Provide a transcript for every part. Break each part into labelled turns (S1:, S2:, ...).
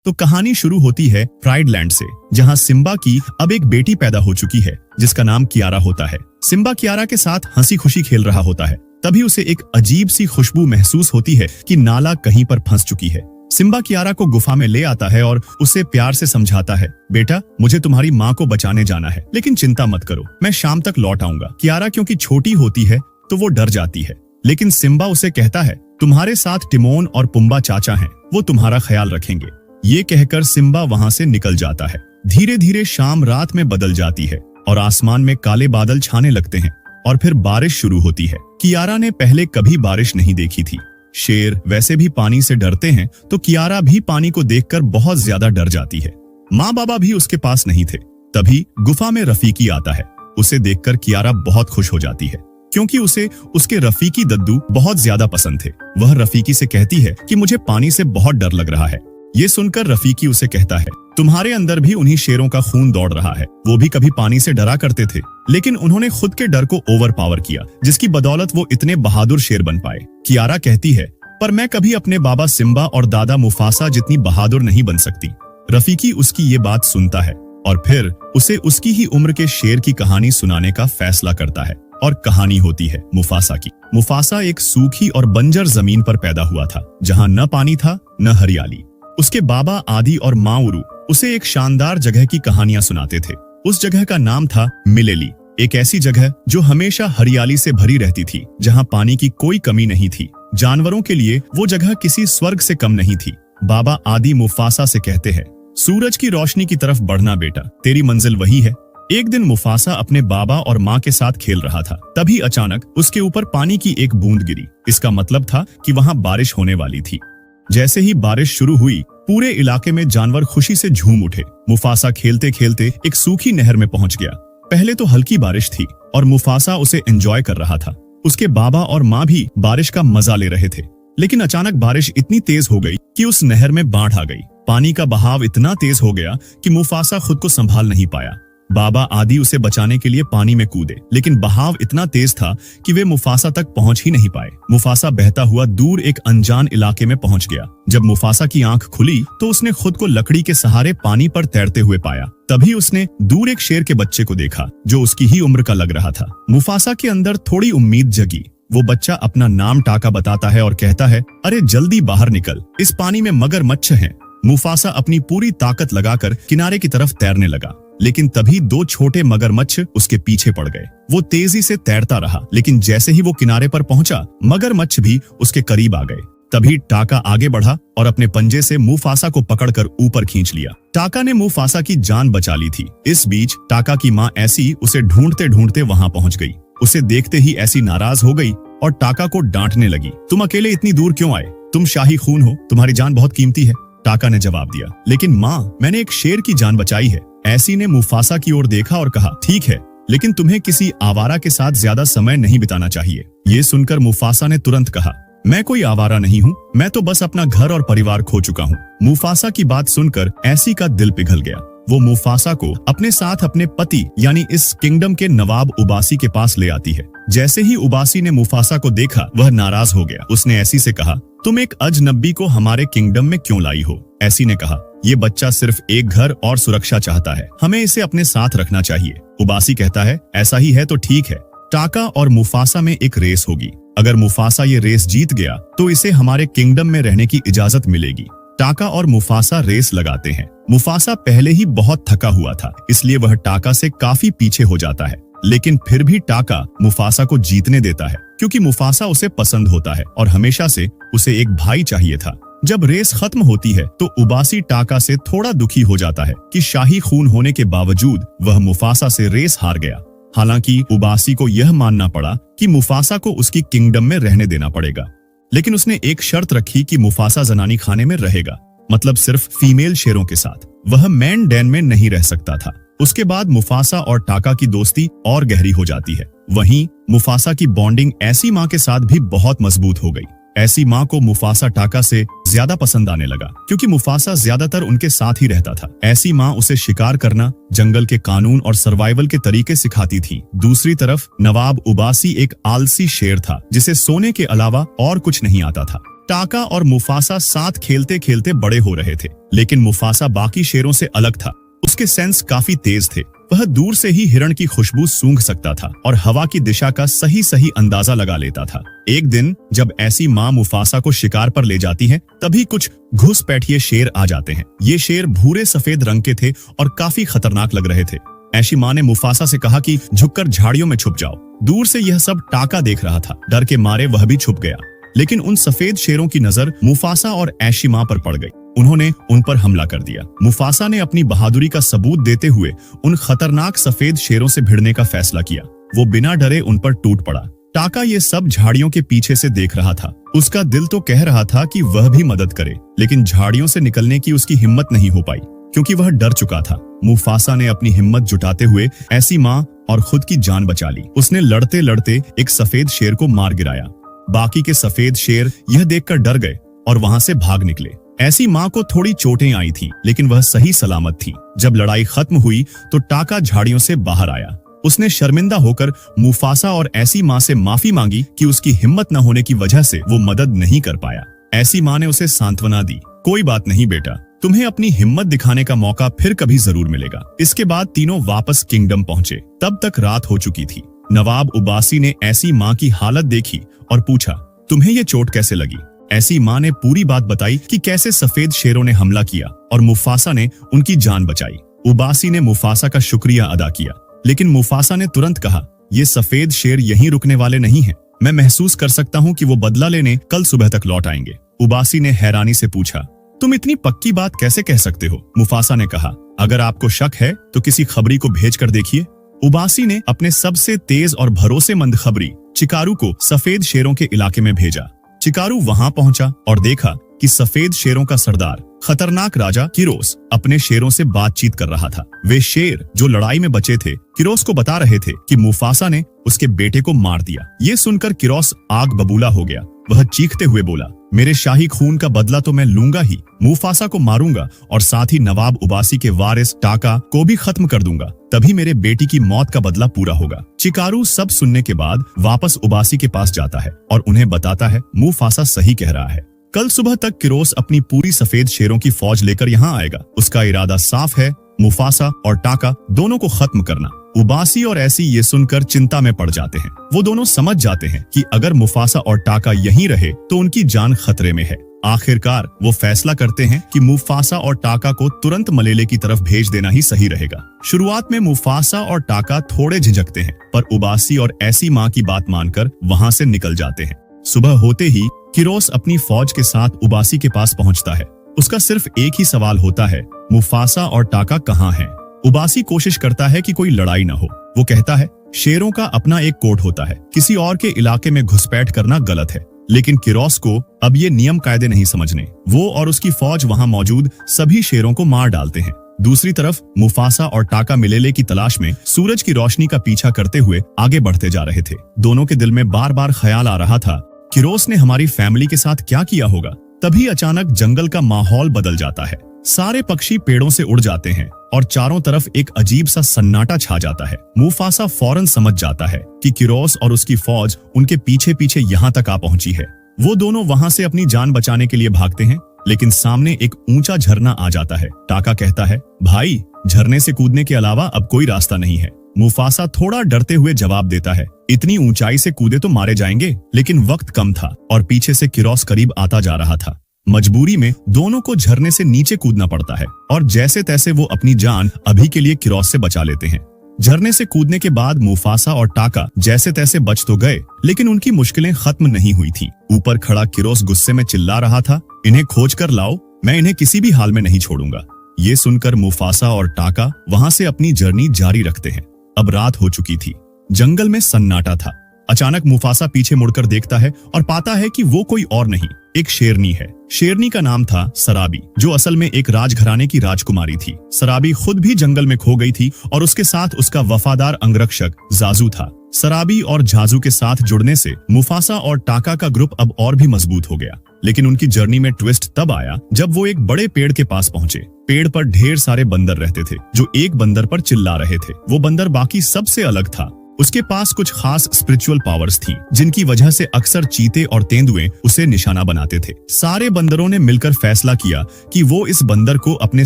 S1: तो कहानी शुरू होती है प्राइड लैंड से, जहाँ सिम्बा की अब एक बेटी पैदा हो चुकी है जिसका नाम कियारा होता है। सिम्बा कियारा के साथ हंसी खुशी खेल रहा होता है। तभी उसे एक अजीब सी खुशबू महसूस होती है कि नाला कहीं पर फंस चुकी है। सिम्बा कियारा को गुफा में ले आता है और उसे प्यार से समझाता है, बेटा मुझे तुम्हारी माँ को बचाने जाना है, लेकिन चिंता मत करो, मैं शाम तक लौट आऊंगा। कियारा क्योंकि छोटी होती है तो वो डर जाती है, लेकिन सिम्बा उसे कहता है, तुम्हारे साथ टिमोन और पुम्बा चाचा हैं, वो तुम्हारा ख्याल रखेंगे। ये कहकर सिम्बा वहां से निकल जाता है। धीरे धीरे शाम रात में बदल जाती है और आसमान में काले बादल छाने लगते हैं और फिर बारिश शुरू होती है। कियारा ने पहले कभी बारिश नहीं देखी थी। शेर वैसे भी पानी से डरते हैं, तो कियारा भी पानी को देखकर बहुत ज्यादा डर जाती है। माँ बाबा भी उसके पास नहीं थे। तभी गुफा में रफीकी आता है। उसे देखकर कियारा बहुत खुश हो जाती है, क्योंकि उसे उसके रफीकी दद्दू बहुत ज्यादा पसंद थे। वह रफीकी से कहती है कि मुझे पानी से बहुत डर लग रहा है। ये सुनकर रफीकी उसे कहता है, तुम्हारे अंदर भी उन्हीं शेरों का खून दौड़ रहा है। वो भी कभी पानी से डरा करते थे, लेकिन उन्होंने खुद के डर को ओवर पावर किया, जिसकी बदौलत वो इतने बहादुर शेर बन पाए। कियारा कहती है, पर मैं कभी अपने बाबा सिम्बा और दादा मुफासा जितनी बहादुर नहीं बन सकती। रफीकी उसकी ये बात सुनता है और फिर उसे उसकी ही उम्र के शेर की कहानी सुनाने का फैसला करता है। और कहानी होती है मुफासा की। मुफासा एक सूखी और बंजर जमीन पर पैदा हुआ था, जहाँ न पानी था न हरियाली। उसके बाबा आदि और माँ उरू उसे एक शानदार जगह की कहानियां सुनाते थे। उस जगह का नाम था मिलेली, एक ऐसी जगह जो हमेशा हरियाली से भरी रहती थी, जहाँ पानी की कोई कमी नहीं थी। जानवरों के लिए वो जगह किसी स्वर्ग से कम नहीं थी। बाबा आदि मुफासा से कहते हैं, सूरज की रोशनी की तरफ बढ़ना बेटा, तेरी मंजिल वही है। एक दिन मुफासा अपने बाबा और माँ के साथ खेल रहा था। तभी अचानक उसके ऊपर पानी की एक बूंद गिरी। इसका मतलब था कि वहाँ बारिश होने वाली थी। जैसे ही बारिश शुरू हुई, पूरे इलाके में जानवर खुशी से झूम उठे। मुफासा खेलते खेलते एक सूखी नहर में पहुंच गया। पहले तो हल्की बारिश थी और मुफासा उसे एंजॉय कर रहा था। उसके बाबा और माँ भी बारिश का मजा ले रहे थे, लेकिन अचानक बारिश इतनी तेज हो गई कि उस नहर में बाढ़ आ गई। पानी का बहाव इतना तेज हो गया कि मुफासा खुद को संभाल नहीं पाया। बाबा आदि उसे बचाने के लिए पानी में कूदे, लेकिन बहाव इतना तेज था कि वे मुफासा तक पहुंच ही नहीं पाए। मुफासा बहता हुआ दूर एक अनजान इलाके में पहुंच गया। जब मुफासा की आंख खुली तो उसने खुद को लकड़ी के सहारे पानी पर तैरते हुए पाया। तभी उसने दूर एक शेर के बच्चे को देखा, जो उसकी ही उम्र का लग रहा था। मुफासा के अंदर थोड़ी उम्मीद जगी। वो बच्चा अपना नाम टाका बताता है और कहता है, अरे जल्दी बाहर निकल, इस पानी में मगरमच्छ हैं। मुफासा अपनी पूरी ताकत लगाकर किनारे की तरफ तैरने लगा, लेकिन तभी दो छोटे मगरमच्छ उसके पीछे पड़ गए। वो तेजी से तैरता रहा, लेकिन जैसे ही वो किनारे पर पहुंचा, मगरमच्छ भी उसके करीब आ गए। तभी टाका आगे बढ़ा और अपने पंजे से मुफासा को पकड़कर ऊपर खींच लिया। टाका ने मुफासा की जान बचा ली थी। इस बीच टाका की माँ ऐसी उसे ढूंढते ढूंढते वहां पहुंच गई। उसे देखते ही ऐसी नाराज हो गई और टाका को डांटने लगी, तुम अकेले इतनी दूर क्यों आए? तुम शाही खून हो, तुम्हारी जान बहुत कीमती है। टाका ने जवाब दिया, लेकिन माँ, मैंने एक शेर की जान बचाई है। ऐसी ने मुफासा की ओर देखा और कहा, ठीक है, लेकिन तुम्हें किसी आवारा के साथ ज्यादा समय नहीं बिताना चाहिए। ये सुनकर मुफासा ने तुरंत कहा, मैं कोई आवारा नहीं हूँ, मैं तो बस अपना घर और परिवार खो चुका हूँ। मुफासा की बात सुनकर ऐसी का दिल पिघल गया। वो मुफासा को अपने साथ अपने पति यानी इस किंगडम के नवाब उबासी के पास ले आती है। जैसे ही उबासी ने मुफासा को देखा, वह नाराज हो गया। उसने ऐसी से कहा, तुम एक अजनबी को हमारे किंगडम में क्यों लाई हो? ऐसी ने कहा, ये बच्चा सिर्फ एक घर और सुरक्षा चाहता है, हमें इसे अपने साथ रखना चाहिए। उबासी कहता है, ऐसा ही है तो ठीक है, टाका और मुफासा में एक रेस होगी। अगर मुफासा ये रेस जीत गया तो इसे हमारे किंगडम में रहने की इजाजत मिलेगी। टाका और मुफासा रेस लगाते हैं। मुफासा पहले ही बहुत थका हुआ था, इसलिए वह टाका से काफी पीछे हो जाता है, लेकिन फिर भी टाका मुफासा को जीतने देता है, क्योंकि मुफासा उसे पसंद होता है और हमेशा से उसे एक भाई चाहिए था। जब रेस खत्म होती है तो उबासी टाका से थोड़ा दुखी हो जाता है कि शाही खून होने के बावजूद वह मुफासा से रेस हार गया। हालांकि उबासी को यह मानना पड़ा कि मुफासा को उसकी किंगडम में रहने देना पड़ेगा, लेकिन उसने एक शर्त रखी कि मुफासा जनानी खाने में रहेगा, मतलब सिर्फ फीमेल शेरों के साथ। वह मैन डैन में नहीं रह सकता था। उसके बाद मुफासा और टाका की दोस्ती और गहरी हो जाती है। वहीं मुफासा की बॉन्डिंग ऐसी माँ के साथ भी बहुत मजबूत हो गई। ऐसी माँ को मुफासा टाका से ज्यादा पसंद आने लगा, क्योंकि मुफासा ज्यादातर उनके साथ ही रहता था। ऐसी माँ उसे शिकार करना, जंगल के कानून और सर्वाइवल के तरीके सिखाती थी। दूसरी तरफ नवाब उबासी एक आलसी शेर था, जिसे सोने के अलावा और कुछ नहीं आता था। टाका और मुफासा साथ खेलते खेलते बड़े हो रहे थे, लेकिन मुफासा बाकी शेरों से अलग था। उसके सेंस काफी तेज थे। वह दूर से ही हिरण की खुशबू सूंघ सकता था और हवा की दिशा का सही सही अंदाजा लगा लेता था। एक दिन जब ऐसी माँ मुफासा को शिकार पर ले जाती है, तभी कुछ घुसपैठिए शेर आ जाते हैं। ये शेर भूरे सफेद रंग के थे और काफी खतरनाक लग रहे थे। ऐशी माँ ने मुफासा से कहा कि झुककर झाड़ियों में छुप जाओ। दूर से यह सब टाका देख रहा था। डर के मारे वह भी छुप गया, लेकिन उन सफेद शेरों की नजर मुफासा और ऐशी माँ पर पड़ गई। उन्होंने उन पर हमला कर दिया। मुफासा ने अपनी बहादुरी का सबूत देते हुए उन खतरनाक सफेद शेरों से भिड़ने का फैसला किया। वो बिना डरे उन पर टूट पड़ा। टाका ये सब झाड़ियों के पीछे से देख रहा था। उसका दिल तो कह रहा था कि वह भी मदद करे, लेकिन झाड़ियों से निकलने की उसकी हिम्मत नहीं हो पाई, क्योंकि वह डर चुका था। मुफासा ने अपनी हिम्मत जुटाते हुए ऐसी माँ और खुद की जान बचा ली। उसने लड़ते लड़ते एक सफेद शेर को मार गिराया। बाकी के सफेद शेर यह देखकर डर गए और वहां से भाग निकले। ऐसी माँ को थोड़ी चोटें आई थीं, लेकिन वह सही सलामत थी। जब लड़ाई खत्म हुई तो टाका झाड़ियों से बाहर आया। उसने शर्मिंदा होकर मुफासा और ऐसी माँ से माफी मांगी कि उसकी हिम्मत न होने की वजह से वो मदद नहीं कर पाया। ऐसी माँ ने उसे सांत्वना दी, कोई बात नहीं बेटा, तुम्हें अपनी हिम्मत दिखाने का मौका फिर कभी जरूर मिलेगा। इसके बाद तीनों वापस किंगडम पहुंचे। तब तक रात हो चुकी थी। नवाब उबासी ने ऐसी माँ की हालत देखी और पूछा, तुम्हें ये चोट कैसे लगी? ऐसी माँ ने पूरी बात बताई कि कैसे सफेद शेरों ने हमला किया और मुफासा ने उनकी जान बचाई। उबासी ने मुफासा का शुक्रिया अदा किया, लेकिन मुफासा ने तुरंत कहा, ये सफेद शेर यहीं रुकने वाले नहीं हैं। मैं महसूस कर सकता हूँ कि वो बदला लेने कल सुबह तक लौट आएंगे। उबासी ने हैरानी से पूछा, तुम इतनी पक्की बात कैसे कह सकते हो? मुफासा ने कहा, अगर आपको शक है तो किसी खबरी को भेज कर देखिए। उबासी ने अपने सबसे तेज और भरोसेमंद खबरी चिकारू को सफेद शेरों के इलाके में भेजा। चिकारू वहां पहुंचा और देखा कि सफेद शेरों का सरदार खतरनाक राजा किरोस अपने शेरों से बातचीत कर रहा था। वे शेर जो लड़ाई में बचे थे किरोस को बता रहे थे कि मुफासा ने उसके बेटे को मार दिया। ये सुनकर किरोस आग बबूला हो गया। वह चीखते हुए बोला, मेरे शाही खून का बदला तो मैं लूंगा ही। मुफासा को मारूंगा और साथ ही नवाब उबासी के वारिस टाका को भी खत्म कर दूंगा। तभी मेरे बेटी की मौत का बदला पूरा होगा। चिकारू सब सुनने के बाद वापस उबासी के पास जाता है और उन्हें बताता है, मुफासा सही कह रहा है। कल सुबह तक किरोस अपनी पूरी सफेद शेरों की फौज लेकर यहाँ आएगा। उसका इरादा साफ है, मुफासा और टाका दोनों को खत्म करना। उबासी और ऐसी ये सुनकर चिंता में पड़ जाते हैं। वो दोनों समझ जाते हैं कि अगर मुफासा और टाका यहीं रहे तो उनकी जान खतरे में है। आखिरकार वो फैसला करते हैं कि मुफासा और टाका को तुरंत मलेले की तरफ भेज देना ही सही रहेगा। शुरुआत में मुफासा और टाका थोड़े झिझकते हैं, पर उबासी और ऐसी माँ की बात मानकर वहां से निकल जाते हैं। सुबह होते ही किरोस अपनी फौज के साथ उबासी के पास पहुंचता है। उसका सिर्फ एक ही सवाल होता है, मुफासा और टाका कहाँ हैं? उबासी कोशिश करता है कि कोई लड़ाई न हो। वो कहता है, शेरों का अपना एक कोड होता है, किसी और के इलाके में घुसपैठ करना गलत है। लेकिन किरोस को अब ये नियम कायदे नहीं समझने। वो और उसकी फौज वहां मौजूद सभी शेरों को मार डालते हैं। दूसरी तरफ मुफासा और टाका मिलेले की तलाश में सूरज की रोशनी का पीछा करते हुए आगे बढ़ते जा रहे थे। दोनों के दिल में बार बार ख्याल आ रहा था, किरोस ने हमारी फैमिली के साथ क्या किया होगा। तभी अचानक जंगल का माहौल बदल जाता है। सारे पक्षी पेड़ों से उड़ जाते हैं और चारों तरफ एक अजीब सा सन्नाटा छा जाता है। मुफासा फौरन समझ जाता है कि किरोस और उसकी फौज उनके पीछे पीछे यहाँ तक आ पहुंची है। वो दोनों वहां से अपनी जान बचाने के लिए भागते हैं, लेकिन सामने एक ऊंचा झरना आ जाता है। टाका कहता है, भाई, झरने से कूदने के अलावा अब कोई रास्ता नहीं है। मुफासा थोड़ा डरते हुए जवाब देता है, इतनी ऊंचाई से कूदे तो मारे जाएंगे। लेकिन वक्त कम था और पीछे से किरोस करीब आता जा रहा था। मजबूरी में दोनों को झरने से नीचे कूदना पड़ता है और जैसे तैसे वो अपनी जान अभी के लिए किरोस से बचा लेते हैं। झरने से कूदने के बाद मुफासा और टाका जैसे तैसे बच तो गए, लेकिन उनकी मुश्किलें खत्म नहीं हुई थी। ऊपर खड़ा किरोस गुस्से में चिल्ला रहा था, इन्हें खोज कर लाओ, मैं इन्हें किसी भी हाल में नहीं छोड़ूंगा। ये सुनकर मुफासा और टाका वहां से अपनी जर्नी जारी रखते हैं। अब रात हो चुकी थी। जंगल में सन्नाटा था। अचानक मुफासा पीछे मुड़कर देखता है और पाता है कि वो कोई और नहीं, एक शेरनी है। शेरनी का नाम था सराबी, जो असल में एक राजघराने की राजकुमारी थी। सराबी खुद भी जंगल में खो गई थी और उसके साथ उसका वफादार अंगरक्षक जाजू था। सराबी और जाजू के साथ जुड़ने से मुफासा और टाका का ग्रुप अब और भी मजबूत हो गया। लेकिन उनकी जर्नी में ट्विस्ट तब आया जब वो एक बड़े पेड़ के पास पहुंचे। पेड़ पर ढेर सारे बंदर रहते थे जो एक बंदर पर चिल्ला रहे थे। वो बंदर बाकी सबसे अलग था। उसके पास कुछ खास स्पिरिचुअल पावर्स थी जिनकी वजह से अक्सर चीते और तेंदुए उसे निशाना बनाते थे। सारे बंदरों ने मिलकर फैसला किया कि वो इस बंदर को अपने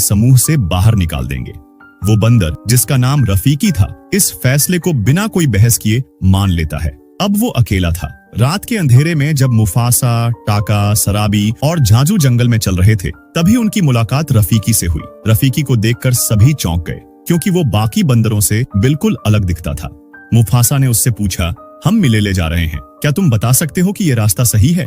S1: समूह से बाहर निकाल देंगे। वो बंदर, जिसका नाम रफीकी था, इस फैसले को बिना कोई बहस किए मान लेता है। अब वो अकेला था। रात के अंधेरे में जब मुफासा, टाका, सराबी और झांझू जंगल में चल रहे थे, तभी उनकी मुलाकात रफीकी से हुई। रफीकी को देखकर सभी चौंक गए क्योंकि वो बाकी बंदरों से बिल्कुल अलग दिखता था। मुफासा ने उससे पूछा, हम मिलेले जा रहे हैं, क्या तुम बता सकते हो कि ये रास्ता सही है?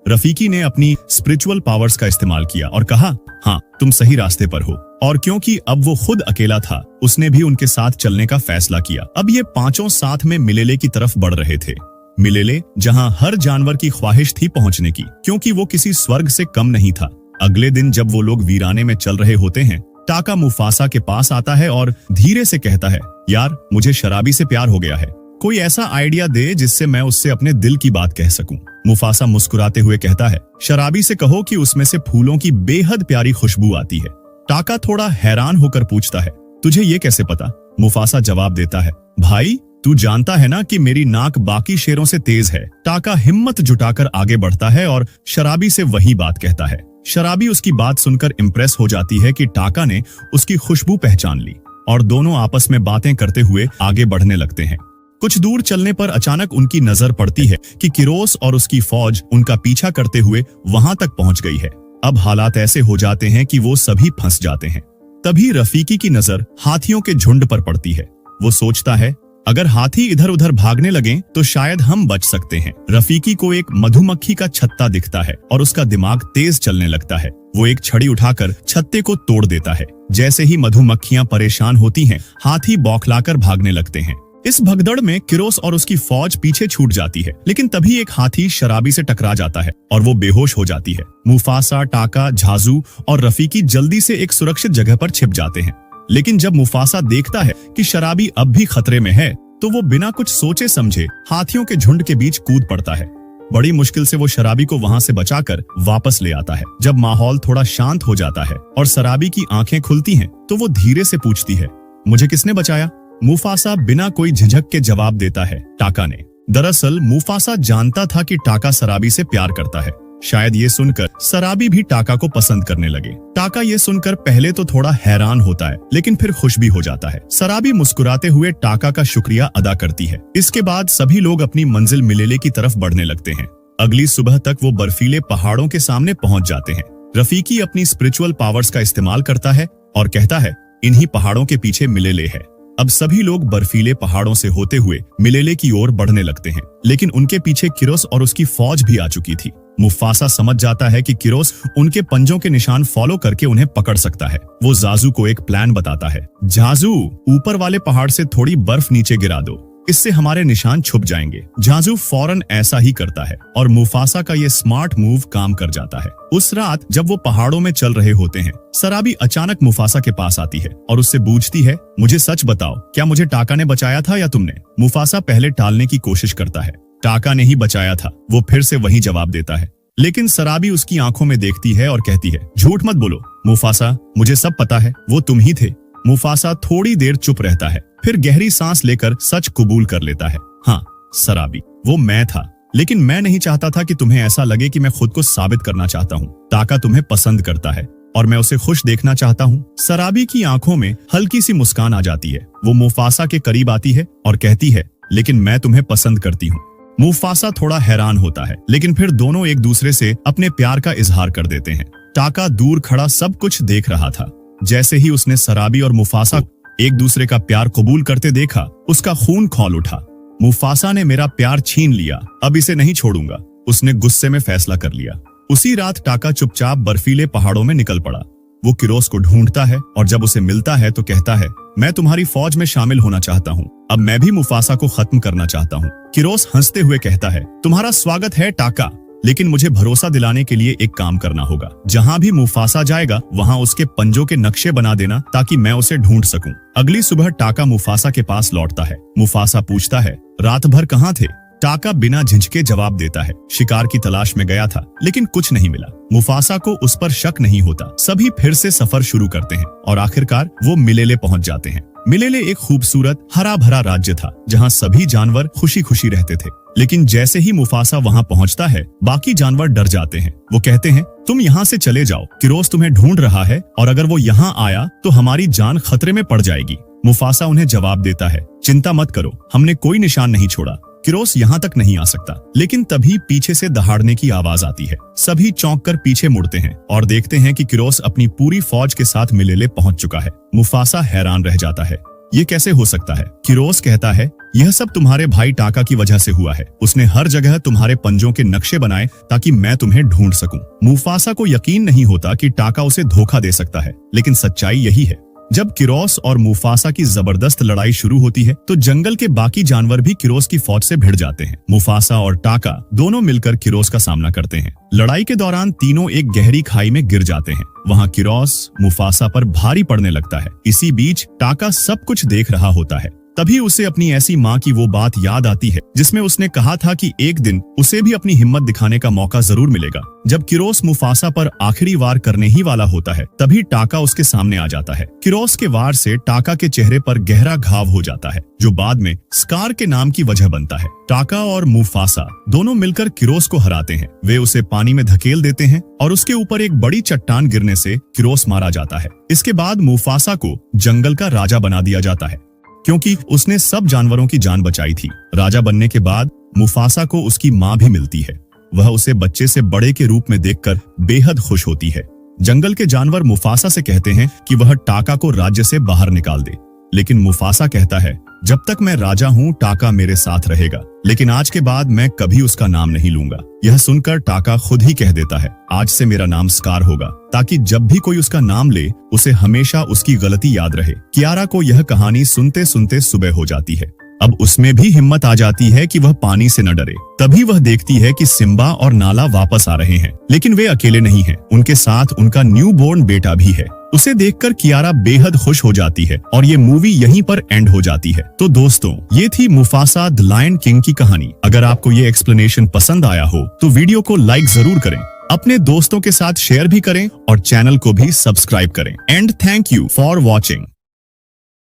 S1: रफीकी ने अपनी स्पिरिचुअल पावर्स का इस्तेमाल किया और कहा, हाँ, तुम सही रास्ते पर हो। और क्योंकि अब वो खुद अकेला था, उसने भी उनके साथ चलने का फैसला किया। अब ये पांचों साथ में मिलेले की तरफ बढ़ रहे थे। मिलेले, जहां हर जानवर की ख्वाहिश थी पहुंचने की, क्योंकि वो किसी स्वर्ग से कम नहीं था। अगले दिन जब वो लोग वीराने में चल रहे होते हैं, टाका मुफासा के पास आता है और धीरे से कहता है, यार, मुझे शराबी से प्यार हो गया है। कोई ऐसा आइडिया दे जिससे मैं उससे अपने दिल की बात कह सकूं। मुफासा मुस्कुराते हुए कहता है, शराबी से कहो कि उसमें से फूलों की बेहद प्यारी खुशबू आती है। टाका थोड़ा हैरान होकर पूछता है, तुझे ये कैसे पता? मुफासा जवाब देता है, भाई, तू जानता है ना कि मेरी नाक बाकी शेरों से तेज है। टाका हिम्मत जुटाकर आगे बढ़ता है और शराबी से वही बात कहता है। शराबी उसकी बात सुनकर इम्प्रेस हो जाती है कि टाका ने उसकी खुशबू पहचान ली और दोनों आपस में बातें करते हुए आगे बढ़ने लगते हैं। कुछ दूर चलने पर अचानक उनकी नजर पड़ती है कि किरोस और उसकी फौज उनका पीछा करते हुए वहां तक पहुंच गई है। अब हालात ऐसे हो जाते हैं कि वो सभी फंस जाते हैं। तभी रफीकी की नजर हाथियों के झुंड पर पड़ती है। वो सोचता है, अगर हाथी इधर उधर भागने लगें तो शायद हम बच सकते हैं। रफीकी को एक मधुमक्खी का छत्ता दिखता है और उसका दिमाग तेज चलने लगता है। वो एक छड़ी उठाकर छत्ते को तोड़ देता है। जैसे ही मधुमक्खियां परेशान होती हैं, हाथी बौखलाकर भागने लगते हैं। इस भगदड़ में किरोस और उसकी फौज पीछे छूट जाती है, लेकिन तभी एक हाथी शराबी से टकरा जाता है और वो बेहोश हो जाती है। मुफासा, टाका, झांझू और रफीकी जल्दी से एक सुरक्षित जगह पर छिप जाते हैं। लेकिन जब मुफासा देखता है कि शराबी अब भी खतरे में है, तो वो बिना कुछ सोचे समझे हाथियों के झुंड के बीच कूद पड़ता है। बड़ी मुश्किल से वो शराबी को वहां से बचाकर वापस ले आता है। जब माहौल थोड़ा शांत हो जाता है और शराबी की आंखें खुलती हैं, तो वो धीरे से पूछती है, मुझे किसने बचाया? मुफासा बिना कोई झिझक के जवाब देता है, टाका ने। दरअसल मुफासा जानता था कि टाका शराबी से प्यार करता है। शायद ये सुनकर शराबी भी टाका को पसंद करने लगे। टाका ये सुनकर पहले तो थोड़ा हैरान होता है, लेकिन फिर खुश भी हो जाता है। शराबी मुस्कुराते हुए टाका का शुक्रिया अदा करती है। इसके बाद सभी लोग अपनी मंजिल मिलेले की तरफ बढ़ने लगते हैं। अगली सुबह तक वो बर्फीले पहाड़ों के सामने पहुंच जाते हैं। रफीकी अपनी स्पिरिचुअल पावर्स का इस्तेमाल करता है और कहता है, इन्हीं पहाड़ों के पीछे मिलेले है। अब सभी लोग बर्फीले पहाड़ों से होते हुए मिलेले की ओर बढ़ने लगते हैं, लेकिन उनके पीछे किरोस और उसकी फौज भी आ चुकी थी। मुफासा समझ जाता है कि किरोस उनके पंजों के निशान फॉलो करके उन्हें पकड़ सकता है। वो झांझू को एक प्लान बताता है, झांझू, ऊपर वाले पहाड़ से थोड़ी बर्फ नीचे गिरा दो, इससे हमारे निशान छुप जाएंगे। झांझू फौरन ऐसा ही करता है और मुफासा का ये स्मार्ट मूव काम कर जाता है। उस रात जब वो पहाड़ों में चल रहे होते हैं, शराबी अचानक मुफासा के पास आती है और उससे पूछती है, मुझे सच बताओ, क्या मुझे टाका ने बचाया था या तुमने? मुफासा पहले टालने की कोशिश करता है, टाका ने ही बचाया था। वो फिर से वही जवाब देता है, लेकिन शराबी उसकी आंखों में देखती है और कहती है, झूठ मत बोलो मुफासा, मुझे सब पता है, वो तुम ही थे। मुफासा थोड़ी देर चुप रहता है, फिर गहरी सांस लेकर सच कबूल कर लेता है, हाँ शराबी, वो मैं था, लेकिन मैं नहीं चाहता था कि तुम्हें ऐसा लगे कि मैं खुद को साबित करना चाहता हूँ। टाका तुम्हें पसंद करता है और मैं उसे खुश देखना चाहता हूँ। शराबी की आंखों में हल्की सी मुस्कान आ जाती है। वो मुफासा के करीब आती है और कहती है, लेकिन मैं तुम्हें पसंद करती हूँ। मुफासा थोड़ा हैरान होता है, लेकिन फिर दोनों एक दूसरे से अपने प्यार का इजहार कर देते हैं। टाका दूर खड़ा सब कुछ देख रहा था। जैसे ही उसने शराबी और मुफासा एक दूसरे का प्यार कबूल करते देखा, उसका खून खौल उठा। मुफासा ने मेरा प्यार छीन लिया, अब इसे नहीं छोड़ूंगा, उसने गुस्से में फैसला कर लिया। उसी रात टाका चुपचाप बर्फीले पहाड़ों में निकल पड़ा। वो किरोस को ढूंढता है और जब उसे मिलता है तो कहता है, मैं तुम्हारी फौज में शामिल होना चाहता हूँ, अब मैं भी मुफासा को खत्म करना चाहता हूँ। किरोस हंसते हुए कहता है, तुम्हारा स्वागत है टाका, लेकिन मुझे भरोसा दिलाने के लिए एक काम करना होगा। जहाँ भी मुफासा जाएगा वहाँ उसके पंजों के नक्शे बना देना ताकि मैं उसे ढूंढ सकूं। अगली सुबह टाका मुफासा के पास लौटता है। मुफासा पूछता है, रात भर कहाँ थे? टाका बिना झिझके जवाब देता है, शिकार की तलाश में गया था, लेकिन कुछ नहीं मिला। मुफासा को उस पर शक नहीं होता। सभी फिर से सफर शुरू करते हैं और आखिरकार वो मिलेले पहुंच जाते हैं। मिलेले एक खूबसूरत हरा भरा राज्य था जहाँ सभी जानवर खुशी खुशी रहते थे। लेकिन जैसे ही मुफासा वहाँ पहुँचता है, बाकी जानवर डर जाते हैं। वो कहते हैं, तुम यहाँ से चले जाओ, किरोस तुम्हें ढूंढ रहा है और अगर वो यहाँ आया तो हमारी जान खतरे में पड़ जाएगी। मुफासा उन्हें जवाब देता है, चिंता मत करो, हमने कोई निशान नहीं छोड़ा, किरोस यहाँ तक नहीं आ सकता। लेकिन तभी पीछे से दहाड़ने की आवाज आती है। सभी चौंक कर पीछे मुड़ते हैं और देखते हैं कि किरोस अपनी पूरी फौज के साथ मिलेले पहुंच चुका है। मुफासा हैरान रह जाता है, ये कैसे हो सकता है? किरोस कहता है, यह सब तुम्हारे भाई टाका की वजह से हुआ है। उसने हर जगह तुम्हारे पंजों के नक्शे बनाए ताकि मैं तुम्हें ढूंढ सकूं। मुफासा को यकीन नहीं होता कि टाका उसे धोखा दे सकता है, लेकिन सच्चाई यही है। जब किरोस और मुफासा की जबरदस्त लड़ाई शुरू होती है तो जंगल के बाकी जानवर भी किरोस की फौज से भिड़ जाते हैं। मुफासा और टाका दोनों मिलकर किरोस का सामना करते हैं। लड़ाई के दौरान तीनों एक गहरी खाई में गिर जाते हैं। वहाँ किरोस मुफासा पर भारी पड़ने लगता है। इसी बीच टाका सब कुछ देख रहा होता है। तभी उसे अपनी ऐसी माँ की वो बात याद आती है जिसमें उसने कहा था कि एक दिन उसे भी अपनी हिम्मत दिखाने का मौका जरूर मिलेगा। जब किरोस मुफासा पर आखिरी वार करने ही वाला होता है, तभी टाका उसके सामने आ जाता है। किरोस के वार से टाका के चेहरे पर गहरा घाव हो जाता है, जो बाद में स्कार के नाम की वजह बनता है। टाका और मुफासा दोनों मिलकर किरोस को हराते हैं। वे उसे पानी में धकेल देते हैं और उसके ऊपर एक बड़ी चट्टान गिरने से किरोस मारा जाता है। इसके बाद मुफासा को जंगल का राजा बना दिया जाता है, क्योंकि उसने सब जानवरों की जान बचाई थी। राजा बनने के बाद मुफासा को उसकी माँ भी मिलती है। वह उसे बच्चे से बड़े के रूप में देखकर बेहद खुश होती है। जंगल के जानवर मुफासा से कहते हैं कि वह टाका को राज्य से बाहर निकाल दे, लेकिन मुफासा कहता है, जब तक मैं राजा हूँ टाका मेरे साथ रहेगा, लेकिन आज के बाद मैं कभी उसका नाम नहीं लूंगा। यह सुनकर टाका खुद ही कह देता है, आज से मेरा नाम स्कार होगा, ताकि जब भी कोई उसका नाम ले उसे हमेशा उसकी गलती याद रहे। कियारा को यह कहानी सुनते सुनते सुबह हो जाती है। अब उसमें भी हिम्मत आ जाती है कि वह पानी से न डरे। तभी वह देखती है कि सिम्बा और नाला वापस आ रहे हैं, लेकिन वे अकेले नहीं हैं। उनके साथ उनका न्यूबॉर्न बेटा भी है। उसे देखकर कियारा बेहद खुश हो जाती है और ये मूवी यहीं पर एंड हो जाती है। तो दोस्तों, ये थी मुफासा द लायन किंग की कहानी। अगर आपको ये एक्सप्लेनेशन पसंद आया हो तो वीडियो को लाइक जरूर करें, अपने दोस्तों के साथ शेयर भी करें और चैनल को भी सब्सक्राइब करें। And thank you for watching.